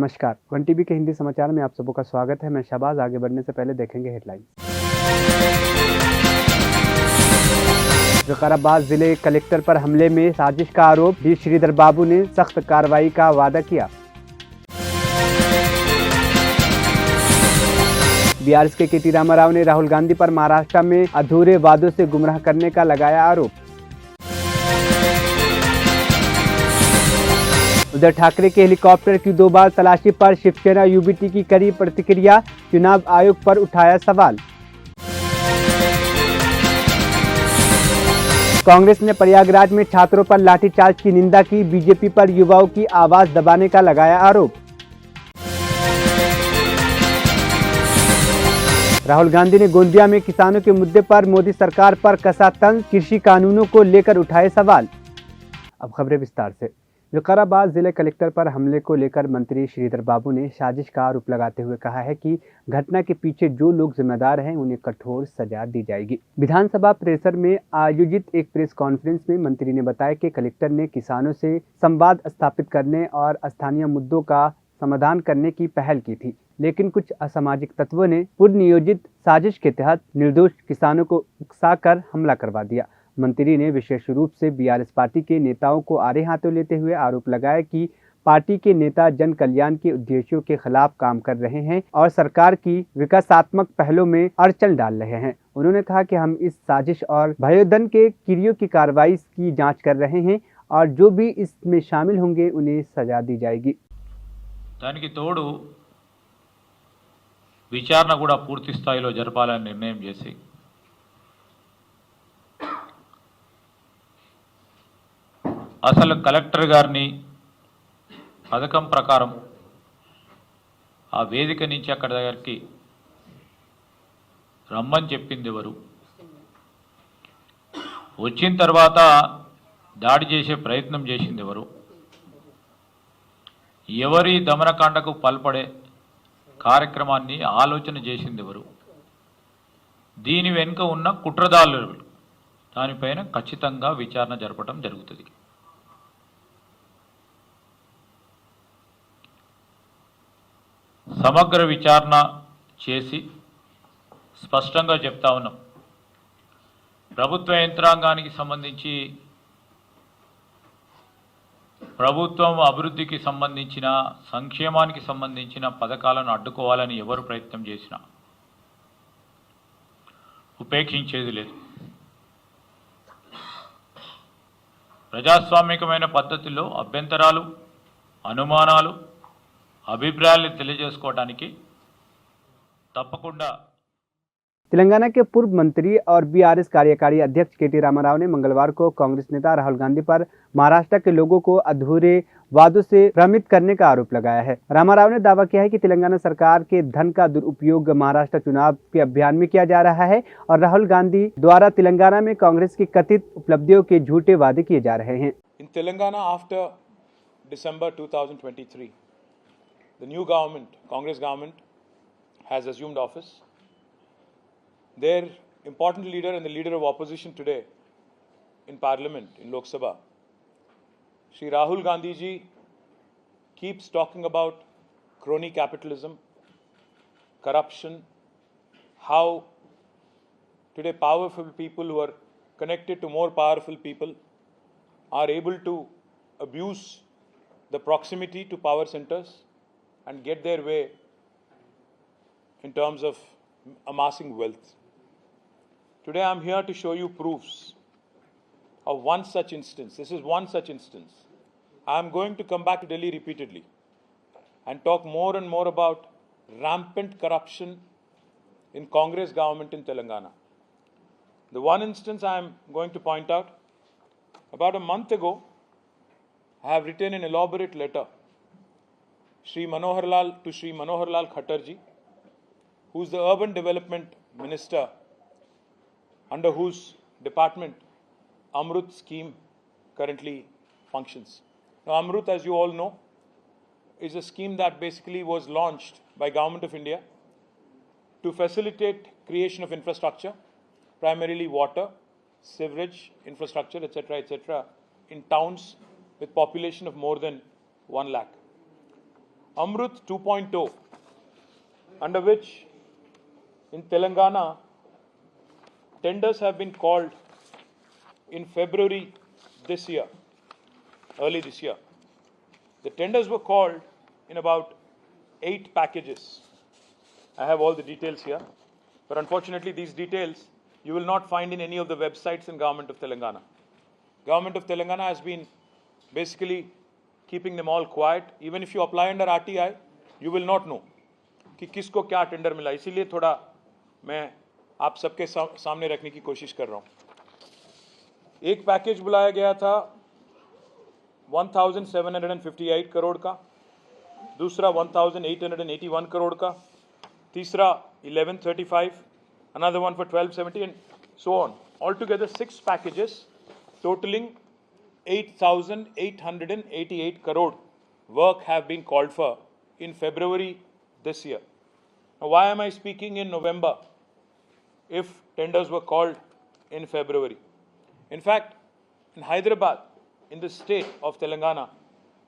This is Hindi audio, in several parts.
नमस्कार, वन टीवी के हिंदी समाचार में आप सबों का स्वागत है। मैं शहबाज। आगे बढ़ने से पहले देखेंगे हेडलाइन। विकाराबाद जिले कलेक्टर पर हमले में साजिश का आरोप, डी श्रीधर बाबू ने सख्त कार्रवाई का वादा किया। बीआरएस के केटी रामाराव ने राहुल गांधी पर महाराष्ट्र में अधूरे वादों से गुमराह करने का लगाया आरोप। उद्धव ठाकरे के हेलीकॉप्टर की 2 बार तलाशी पर शिवसेना यूबीटी की कड़ी प्रतिक्रिया, चुनाव आयोग पर उठाया सवाल। कांग्रेस ने प्रयागराज में छात्रों पर लाठीचार्ज की निंदा की, बीजेपी पर युवाओं की आवाज दबाने का लगाया आरोप। राहुल गांधी ने गोंदिया में किसानों के मुद्दे पर मोदी सरकार पर कसा तंज, कृषि कानूनों को लेकर उठाए सवाल। अब खबरें विस्तार से। विकाराबाद जिले कलेक्टर पर हमले को लेकर मंत्री श्रीधर बाबू ने साजिश का आरोप लगाते हुए कहा है कि घटना के पीछे जो लोग जिम्मेदार हैं उन्हें कठोर सजा दी जाएगी। विधानसभा परिसर में आयोजित एक प्रेस कॉन्फ्रेंस में मंत्री ने बताया कि कलेक्टर ने किसानों से संवाद स्थापित करने और स्थानीय मुद्दों का समाधान करने की पहल की थी, लेकिन कुछ असामाजिक तत्वों ने पूर्व नियोजित साजिश के तहत निर्दोष किसानों को उकसाकर हमला करवा दिया। मंत्री ने विशेष रूप से बीआरएस पार्टी के नेताओं को आड़े हाथों लेते हुए आरोप लगाया कि पार्टी के नेता जन कल्याण के उद्देश्यों के खिलाफ काम कर रहे हैं और सरकार की विकासात्मक पहलों में अड़चन डाल रहे हैं। उन्होंने कहा कि हम इस साजिश और भयोदन के क्रियों की कार्रवाई की जांच कर रहे हैं और जो भी इसमें शामिल होंगे उन्हें सजा दी जाएगी। దానికి తోడు విచారణ కూడా పూర్తి స్థాయిలో జరపాలని నిర్ణయం చేసి అసలు కలెక్టర్ గారిని పథకం ప్రకారం ఆ వేదిక నుంచి అక్కడ దగ్గరికి రమ్మని చెప్పింది ఎవరు, వచ్చిన తర్వాత దాడి చేసే ప్రయత్నం చేసింది ఎవరు, ఎవరి దమనకాండకు పాల్పడే కార్యక్రమాన్ని ఆలోచన చేసింది ఎవరు, దీని వెనుక ఉన్న కుట్రదారులు, దానిపైన ఖచ్చితంగా విచారణ జరపడం జరుగుతుంది. సమగ్ర విచారణ చేసి స్పష్టంగా చెప్తా ఉన్నాం. ప్రభుత్వ యంత్రాంగానికి సంబంధించి ప్రభుత్వం అభివృద్ధికి సంబంధించిన సంక్షేమానికి సంబంధించిన పథకాలను అడ్డుకోవాలని ఎవరు ప్రయత్నం చేసినా ఉపేక్షించేది లేదు. ప్రజాస్వామికమైన పద్ధతిలో అభ్యంతరాలు, అనుమానాలు, అభిప్రాయాలు తెలియజేసుకోవడానికి తప్పకుండా। तेलंगाना के पूर्व मंत्री और बीआरएस कार्यकारी अध्यक्ष केटी रामाराव ने मंगलवार को कांग्रेस नेता राहुल गांधी पर महाराष्ट्र के लोगों को अधूरे वादों से भ्रमित करने का आरोप लगाया है। रामाराव ने दावा किया है कि तेलंगाना सरकार के धन का दुरुपयोग महाराष्ट्र चुनाव के अभियान में किया जा रहा है और राहुल गांधी द्वारा तेलंगाना में कांग्रेस की कथित उपलब्धियों के झूठे वादे किए जा रहे हैं। In Telangana, after December 2023, the new government, Congress government, has assumed office. Their important leader and the leader of opposition today in Parliament, in Lok Sabha, Shri Rahul Gandhi ji, keeps talking about crony capitalism, corruption, how today powerful people who are connected to more powerful people are able to abuse the proximity to power centers and get their way in terms of amassing wealth. Today I am here to show you proofs of one such instance. This is one such instance. I am going to come back to Delhi repeatedly and talk more and more about rampant corruption in Congress government in Telangana. The one instance I am going to point out, about a month ago, I have written an elaborate letter to Shri Manohar Lal Khattar ji, who is the urban development minister under whose department Amrut scheme currently functions. Now Amrut, as you all know, is a scheme that basically was launched by Government of India to facilitate creation of infrastructure, primarily water, sewerage infrastructure, etc., in towns with population of more than 1 lakh. Amrut 2.0, under which in Telangana tenders have been called in February this year, early this year. The tenders were called in about 8 packages. I have all the details here, but unfortunately these details you will not find in any of the websites in Government of Telangana. Government of Telangana has been basically keeping them all quiet. Even if you apply under RTI, you will not know कि किसको क्या टेंडर मिला. इसीलिए थोड़ा मैं आप सबके सामने रखने की कोशिश कर रहा हूं. एक पैकेज बुलाया गया था 1758 करोड़ का, दूसरा 1881 करोड़ का, तीसरा 1135, another one for 1270 and so on. Altogether 6 packages totaling 8,888 crore work have been called for in February this year. Now, why am I speaking in November if tenders were called in February? In fact, in Hyderabad, in the state of Telangana,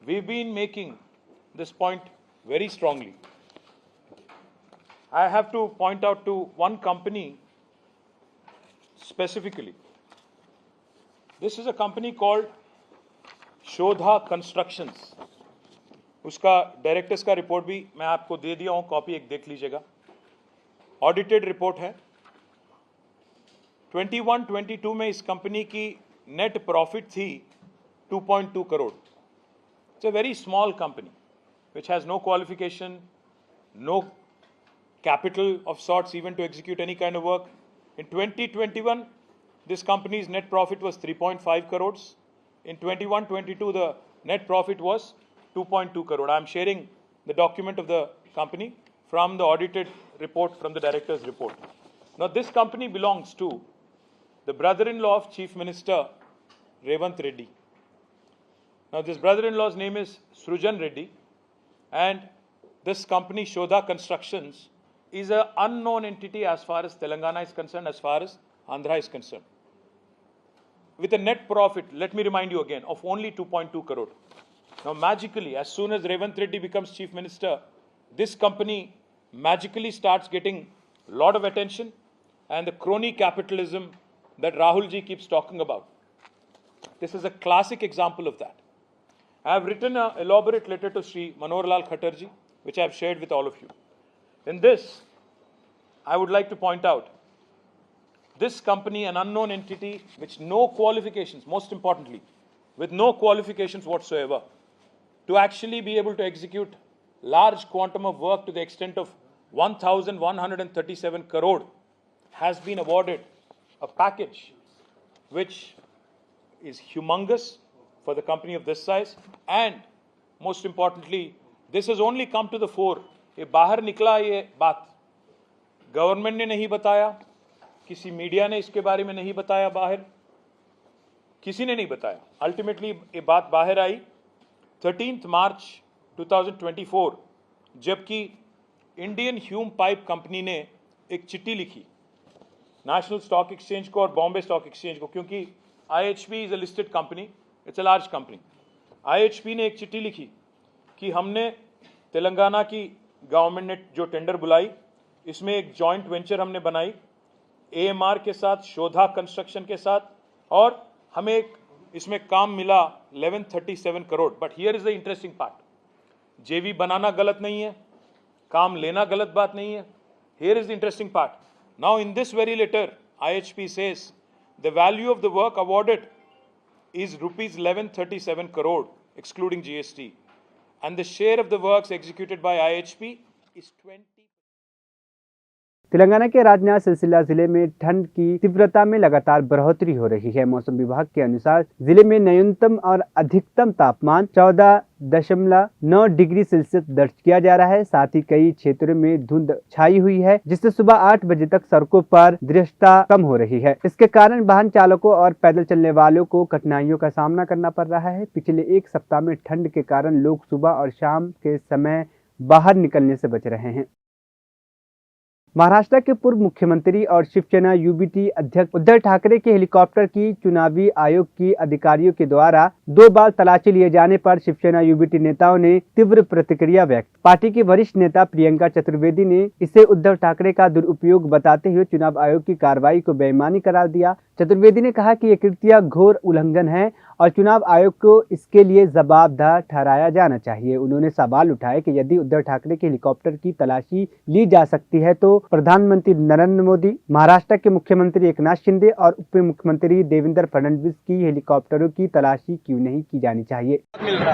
we've been making this point very strongly. I have to point out to one company specifically. This is a company called Shodha Constructions. उसका डायरेक्टर्स का रिपोर्ट भी मैं आपको दे दिया हूं, कॉपी एक देख लीजिएगा. ऑडिटेड रिपोर्ट है. 21-22 में इस कंपनी की नेट प्रॉफिट थी 2.2 crore. It's a very small company which has no qualification, no capital of sorts even to execute any kind of work. In 2021, this company's net profit was 3.5 crores. In 21-22, the net profit was 2.2 crore. I am sharing the document of the company from the audited report from the director's report. Now, this company belongs to the brother-in-law of Chief Minister Revant Reddy. Now, this brother-in-law's name is Srujan Reddy, and this company, Shodha Constructions, is an unknown entity as far as Telangana is concerned, as far as Andhra is concerned. With a net profit, let me remind you again, of only 2.2 crore. Now, magically, as soon as Revant Reddy becomes Chief Minister, this company magically starts getting a lot of attention, and the crony capitalism that Rahul ji keeps talking about. This is a classic example of that. I have written an elaborate letter to Sri Manohar Lal Khattar ji, which I have shared with all of you. In this, I would like to point out, this company, an unknown entity, which no qualifications, most importantly, with no qualifications whatsoever, to actually be able to execute large quantum of work to the extent of 1,137 crore, has been awarded a package which is humongous for the company of this size, and most importantly, this has only come to the fore. ये बाहर निकला ये बात, गवर्नमेंट ने नहीं बताया, किसी मीडिया ने इसके बारे में नहीं बताया, बाहर किसी ने नहीं बताया. अल्टीमेटली ये बात बाहर आई 13 मार्च 2024, जबकि इंडियन ह्यूम पाइप कंपनी ने एक चिट्ठी लिखी नेशनल स्टॉक एक्सचेंज को और बॉम्बे स्टॉक एक्सचेंज को, क्योंकि IHB is a listed company, it's a large company. IHB ने एक चिट्ठी लिखी कि हमने तेलंगाना की गवर्नमेंट ने जो टेंडर बुलाई, इसमें एक जॉइंट वेंचर हमने बनाई AMR के साथ, शोधा कंस्ट्रक्शन के साथ, और हमें एक इसमें काम मिला 1137 crore. But here is the interesting part. JV बनाना गलत नहीं है, काम लेना गलत बात नहीं है. Here is the interesting part. Now in this very later IHB says the value of the work awarded is rupees 1137 crore excluding GST, and the share of the works executed by IHB is 20. Telangana के राजनाथ सिलसिला जिले में ठंड की तीव्रता में लगातार बढ़ोतरी हो रही है. मौसम विभाग के अनुसार जिले में न्यूनतम और अधिकतम तापमान 14.9 डिग्री सेल्सियस दर्ज किया जा रहा है. साथ ही कई क्षेत्रों में धुंध छाई हुई है, जिससे सुबह 8 बजे तक सड़कों पर दृश्यता कम हो रही है. इसके कारण वाहन चालकों और पैदल चलने वालों को कठिनाइयों का सामना करना पड़ रहा है. पिछले एक सप्ताह में ठंड के कारण लोग सुबह और शाम के समय बाहर निकलने से बच रहे हैं. महाराष्ट्र के पूर्व मुख्यमंत्री और शिवसेना यूबीटी अध्यक्ष उद्धव ठाकरे के हेलीकॉप्टर की चुनावी आयोग की अधिकारियों के द्वारा 2 बार तलाशी लिए जाने पर शिवसेना यूबीटी नेताओं ने तीव्र प्रतिक्रिया व्यक्त। पार्टी की वरिष्ठ नेता प्रियंका चतुर्वेदी ने इसे उद्धव ठाकरे का दुरुपयोग बताते हुए चुनाव आयोग की कार्रवाई को बेईमानी करार दिया। चतुर्वेदी ने कहा कि ये कृत्य घोर उल्लंघन है और चुनाव आयोग को इसके लिए जवाबदेह ठहराया जाना चाहिए। उन्होंने सवाल उठाए कि यदि उद्धव ठाकरे के हेलीकॉप्टर की तलाशी ली जा सकती है तो प्रधानमंत्री नरेंद्र मोदी, महाराष्ट्र के मुख्यमंत्री एकनाथ शिंदे और उप मुख्यमंत्री देवेंद्र फडणवीस की हेलीकॉप्टरों की तलाशी क्यों नहीं की जानी चाहिए।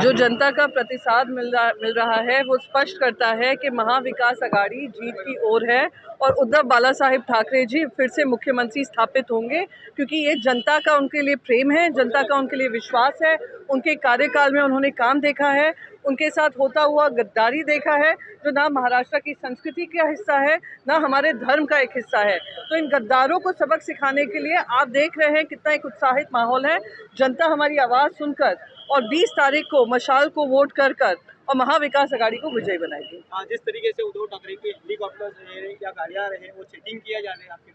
जो जनता का प्रतिसाद मिल रहा है वो स्पष्ट करता है कि महाविकास आघाड़ी जीत की ओर है और उद्धव बाला साहेब ठाकरे जी फिर से मुख्यमंत्री स्थापित होंगे, क्योंकि ये जनता का उनके लिए प्रेम है, जनता का उनके लिए विश्वास है। उनके कार्यकाल में उन्होंने काम देखा है, उनके साथ होता हुआ गद्दारी देखा है, जो ना महाराष्ट्र की संस्कृति का हिस्सा है ना हमारे धर्म का एक हिस्सा है। तो इन गद्दारों को सबक सिखाने के लिए आप देख रहे हैं कितना एक उत्साहित माहौल है। जनता हमारी आवाज़ सुनकर और 20 तारीख को मशाल को वोट कर और महाविकास आघाड़ी को विजयी बनाएगी। जिस तरीके से उद्धव ठाकरे के हेलीकॉप्टर रहे या गाड़ियां रहे वो चेकिंग किया जा रहे हैं आपके,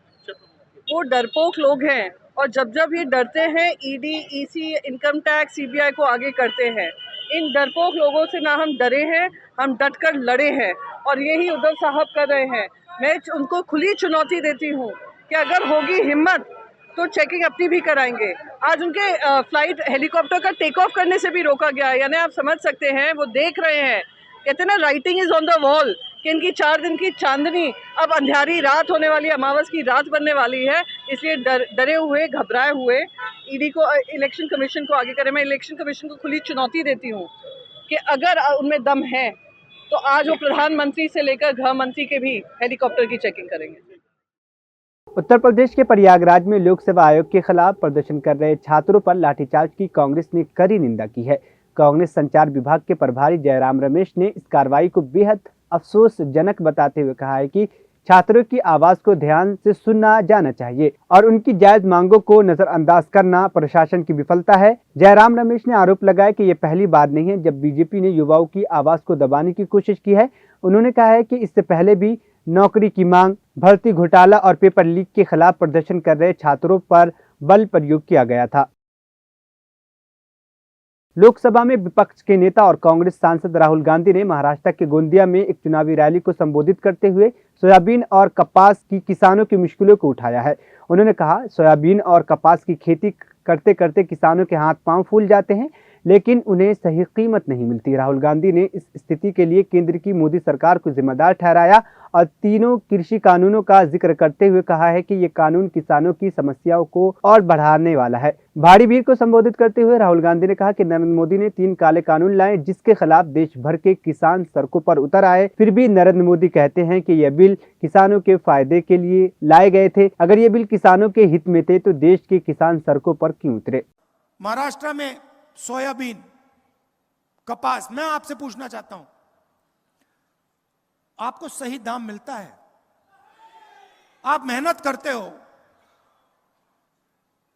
वो डरपोक लोग हैं और जब ये डरते हैं ED, EC, income tax, CBI को आगे करते हैं। इन डरपोक लोगों से ना हम डरे हैं, हम डटकर लड़े हैं और यही उद्धव साहब कर रहे हैं। मैं उनको खुली चुनौती देती हूँ कि अगर होगी हिम्मत तो चेकिंग अपनी भी कराएंगे। आज उनके फ्लाइट हेलीकॉप्टर का टेक ऑफ करने से भी रोका गया है, यानी आप समझ सकते हैं वो देख रहे हैं, कहते हैं ना writing is on the wall कि इनकी 4 दिन की चांदनी अब अंधेरी रात होने वाली, अमावस की रात बनने वाली है। इसलिए डरे हुए, घबराए हुए ईडी को, इलेक्शन कमीशन को आगे करें। मैं इलेक्शन कमीशन को खुली चुनौती देती हूँ कि अगर उनमें दम है तो आज वो प्रधानमंत्री से लेकर गृह मंत्री के भी हेलीकॉप्टर की चेकिंग करेंगे। उत्तर प्रदेश के प्रयागराज में लोकसेवा आयोग के खिलाफ प्रदर्शन कर रहे छात्रों पर लाठीचार्ज की कांग्रेस ने कड़ी निंदा की है। कांग्रेस संचार विभाग के प्रभारी जयराम रमेश ने इस कार्रवाई को बेहद अफसोसजनक बताते हुए कहा है कि छात्रों की आवाज को ध्यान से सुनना जाना चाहिए और उनकी जायज मांगों को नजरअंदाज करना प्रशासन की विफलता है। जयराम रमेश ने आरोप लगाया कि ये पहली बार नहीं है जब बीजेपी ने युवाओं की आवाज को दबाने की कोशिश की है। उन्होंने कहा है कि इससे पहले भी नौकरी की मांग, भर्ती घोटाला और पेपर लीक के खिलाफ प्रदर्शन कर रहे छात्रों पर बल प्रयोग किया गया था। लोकसभा में विपक्ष के नेता और कांग्रेस सांसद राहुल गांधी ने महाराष्ट्र के गोंदिया में एक चुनावी रैली को संबोधित करते हुए सोयाबीन और कपास की किसानों की मुश्किलों को उठाया है। उन्होंने कहा, सोयाबीन और कपास की खेती करते करते किसानों के हाथ पांव फूल जाते हैं, लेकिन उन्हें सही कीमत नहीं मिलती। राहुल गांधी ने इस स्थिति के लिए केंद्र की मोदी सरकार को जिम्मेदार ठहराया और तीनों कृषि कानूनों का जिक्र करते हुए कहा है कि ये कानून किसानों की समस्याओं को और बढ़ाने वाला है। भारी भीड़ को संबोधित करते हुए राहुल गांधी ने कहा कि नरेंद्र मोदी ने 3 काले कानून लाए जिसके खिलाफ देश भर के किसान सड़कों पर उतर आए। फिर भी नरेंद्र मोदी कहते हैं कि यह बिल किसानों के फायदे के लिए लाए गए थे। अगर ये बिल किसानों के हित में थे तो देश के किसान सड़कों पर क्यों उतरे। महाराष्ट्र में सोयाबीन, कपास, मैं आपसे पूछना चाहता हूं, आपको सही दाम मिलता है? आप मेहनत करते हो,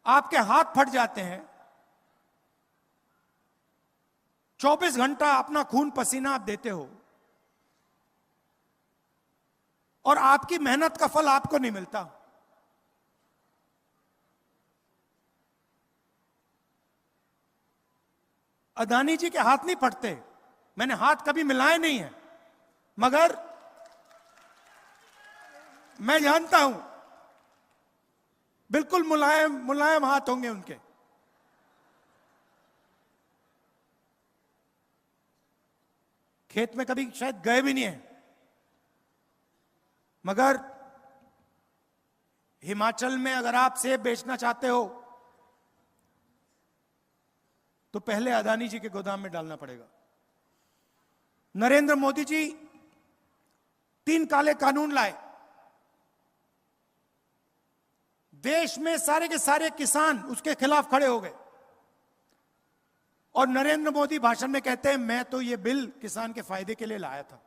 आपके हाथ फट जाते हैं, 24 घंटा अपना खून पसीना आप देते हो और आपकी मेहनत का फल आपको नहीं मिलता। अदानी जी के हाथ नहीं फटते, मैंने हाथ कभी मिलाए नहीं है, मगर मैं जानता हूं बिल्कुल मुलायम हाथ होंगे उनके। खेत में कभी शायद गए भी नहीं है, मगर हिमाचल में अगर आप सेब बेचना चाहते हो तो पहले अदानी जी के गोदाम में डालना पड़ेगा। नरेंद्र मोदी जी 3 काले कानून लाए, देश में सारे के सारे किसान उसके खिलाफ खड़े हो गए और नरेंद्र मोदी भाषण में कहते हैं मैं तो ये बिल किसान के फायदे के लिए लाया था।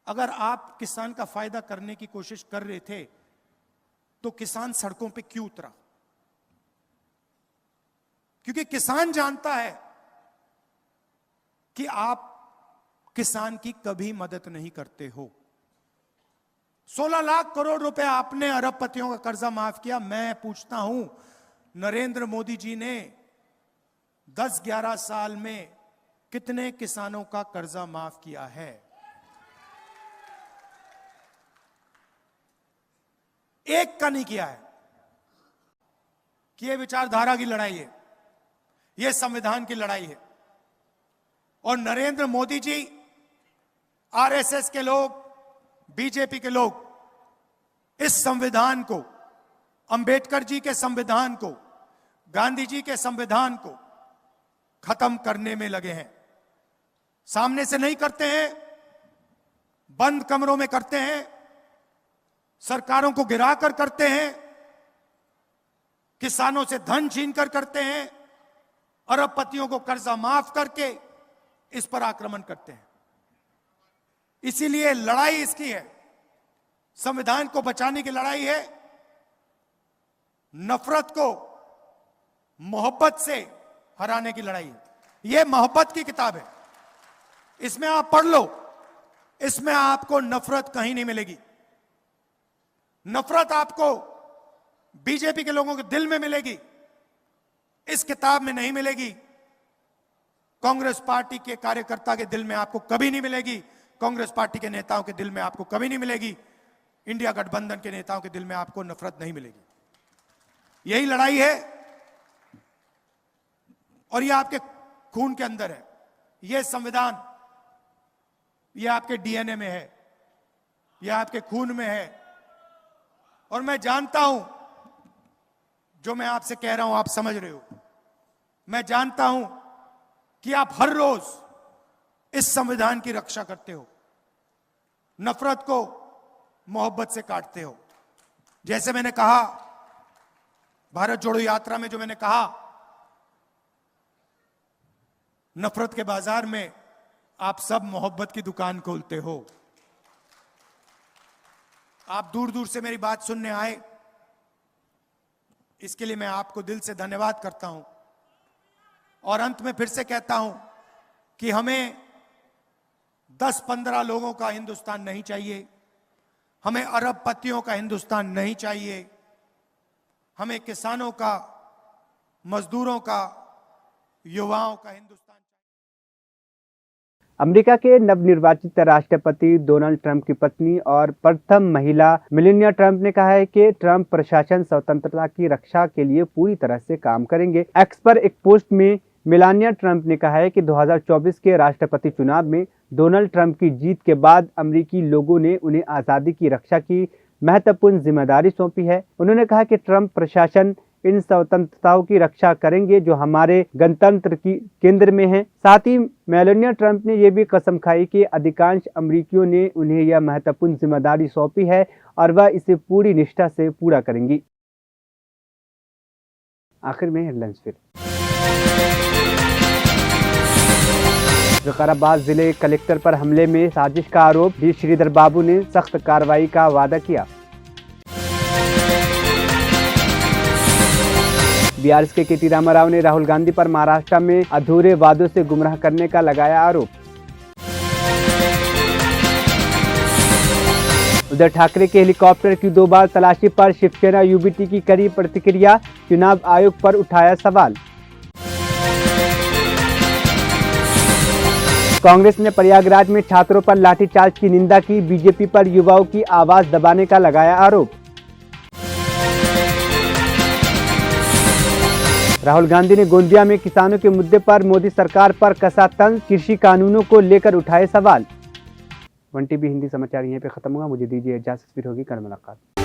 अगर आप किसान का फायदा करने की कोशिश कर रहे थे तो किसान सड़कों पे क्यों उतरा? क्योंकि किसान जानता है कि आप किसान की कभी मदद नहीं करते हो। 16 लाख करोड़ रुपए आपने अरबपतियों का कर्जा माफ किया। मैं पूछता हूं, नरेंद्र मोदी जी ने 10-11 साल में कितने किसानों का कर्जा माफ किया है? एक का नहीं किया है। कि यह विचारधारा की लड़ाई है, यह संविधान की लड़ाई है। और नरेंद्र मोदी जी, आरएसएस के लोग, बीजेपी के लोग इस संविधान को, अंबेडकर जी के संविधान को, गांधी जी के संविधान को खत्म करने में लगे हैं। सामने से नहीं करते हैं, बंद कमरों में करते हैं, सरकारों को गिराकर करते हैं, किसानों से धन छीनकर करते हैं, अरबपतियों को कर्जा माफ करके इस पर आक्रमण करते हैं। इसीलिए लड़ाई इसकी है, संविधान को बचाने की लड़ाई है, नफरत को मोहब्बत से हराने की लड़ाई है। यह मोहब्बत की किताब है, इसमें आप पढ़ लो, इसमें आपको नफरत कहीं नहीं मिलेगी। नफरत आपको बीजेपी के लोगों के दिल में मिलेगी, इस किताब में नहीं मिलेगी। कांग्रेस पार्टी के कार्यकर्ता के दिल में आपको कभी नहीं मिलेगी, कांग्रेस पार्टी के नेताओं के दिल में आपको कभी नहीं मिलेगी, इंडिया गठबंधन के नेताओं के दिल में आपको नफरत नहीं मिलेगी। यही लड़ाई है और यह आपके खून के अंदर है। यह संविधान, यह आपके डीएनए में है, यह आपके खून में है। और मैं जानता हूं, जो मैं आपसे कह रहा हूं आप समझ रहे हो। मैं जानता हूं कि आप हर रोज इस संविधान की रक्षा करते हो, नफरत को मोहब्बत से काटते हो। जैसे मैंने कहा, भारत जोड़ो यात्रा में जो मैंने कहा, नफरत के बाजार में आप सब मोहब्बत की दुकान खोलते हो। आप दूर दूर से मेरी बात सुनने आए, इसके लिए मैं आपको दिल से धन्यवाद करता हूं। और अंत में फिर से कहता हूं कि हमें 10-15 लोगों का हिंदुस्तान नहीं चाहिए, हमें अरबपतियों का हिंदुस्तान नहीं चाहिए, हमें किसानों का, मजदूरों का, युवाओं का हिंदुस्तान। अमेरिका के नवनिर्वाचित राष्ट्रपति डोनाल्ड ट्रंप की पत्नी और प्रथम महिला मेलानिया ट्रंप ने कहा है कि ट्रंप प्रशासन स्वतंत्रता की रक्षा के लिए पूरी तरह से काम करेंगे। एक्स पर एक पोस्ट में मेलानिया ट्रंप ने कहा है कि 2024 के राष्ट्रपति चुनाव में डोनाल्ड ट्रंप की जीत के बाद अमेरिकी लोगों ने उन्हें आज़ादी की रक्षा की महत्वपूर्ण जिम्मेदारी सौंपी है। उन्होंने कहा कि ट्रंप प्रशासन इन स्वतंत्रताओं की रक्षा करेंगे जो हमारे गणतंत्र की केंद्र में है। साथ ही मेलानिया ट्रंप ने यह भी कसम खाई कि अधिकांश अमेरिकियों ने उन्हें यह महत्वपूर्ण जिम्मेदारी सौंपी है और वह इसे पूरी निष्ठा से पूरा करेंगी। आखिर में हेडलाइंस फिर। विकाराबाद जिले कलेक्टर पर हमले में साजिश का आरोप, डी श्रीधर बाबू ने सख्त कार्रवाई का वादा किया। बीआरएस के केटी रामाराव ने राहुल गांधी पर महाराष्ट्र में अधूरे वादों से गुमराह करने का लगाया आरोप। उद्धव ठाकरे के हेलीकॉप्टर की 2 बार तलाशी पर शिवसेना यूबीटी की कड़ी प्रतिक्रिया, चुनाव आयोग पर उठाया सवाल। कांग्रेस ने प्रयागराज में छात्रों पर लाठीचार्ज की निंदा की, बीजेपी पर युवाओं की आवाज दबाने का लगाया आरोप। राहुल गांधी ने गोंदिया में किसानों के मुद्दे पर मोदी सरकार पर कसा तंज, कृषि कानूनों को लेकर उठाए सवाल। 1TV हिंदी समाचार यहीं पे खत्म हुआ। मुझे दीजिए इजाजत, फिर होगी कल मुलाकात।